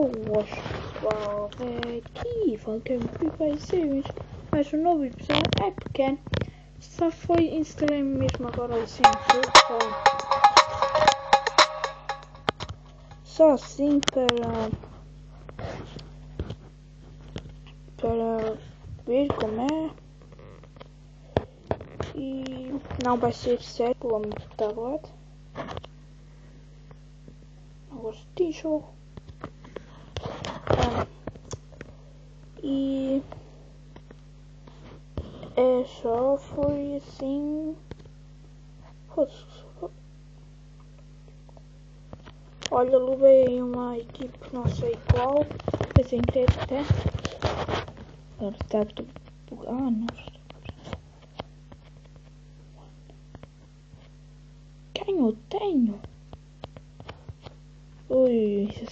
Boas pessoal, aqui Falcão vai ser mais um novo episódio. É pequeno, só foi instalei mesmo agora o centro, só assim para ver como é, e não vai ser sério pelo meu tablet. Não gosto de jogo. E é só foi assim. Olha, levei uma equipe não sei qual, foi sem querer até. Agora está tudo. Ah, não. Quem eu tenho? Ui, isso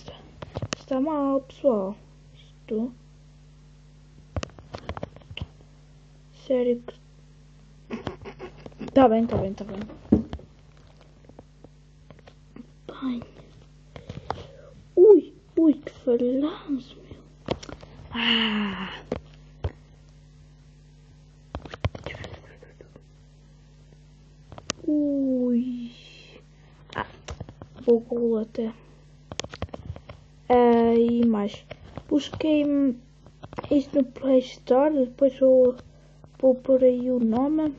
está mal, pessoal. Isto. Sério que. Tá bem. Bem. Ui, que falhanço, meu. Ui. Vou golo até. E mais. Busquei isto no Play Store, depois vou pôr aí o nome.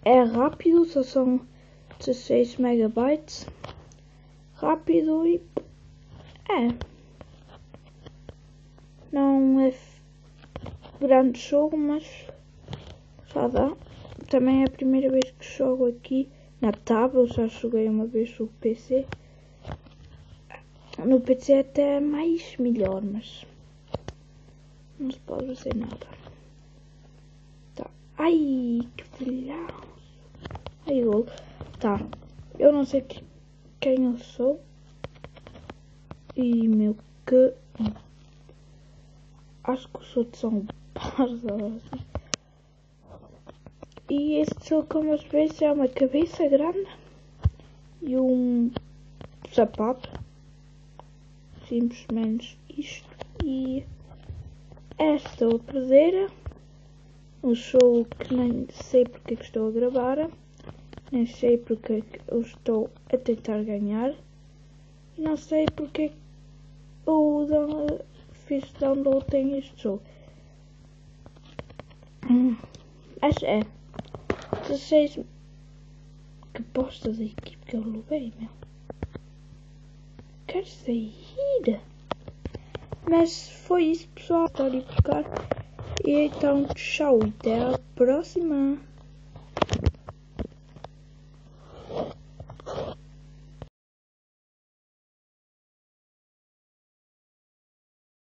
É rápido, só são 16 megabytes. Rápido e não é grande jogo, mas já dá. Também é a primeira vez que jogo aqui na tablet. Já joguei uma vez no PC. No PC é até mais melhor, mas não se pode fazer nada. Tá. Ai, que filhaço. Ai, gol. Tá. Eu não sei quem eu sou. E meu que. Acho que sou de São Paulo. E este jogo, como às vezes, é uma cabeça grande e um sapato. Simplesmente isto. E esta outra um jogo que nem sei porque que estou a gravar, nem sei porque que eu estou a tentar ganhar, e não sei porque eu fiz download em este jogo. Mas é 16. Que bosta da equipe que eu levei, meu. Quero sair. Mas foi isso, pessoal. Pode ficar. E então, tchau. Até a próxima.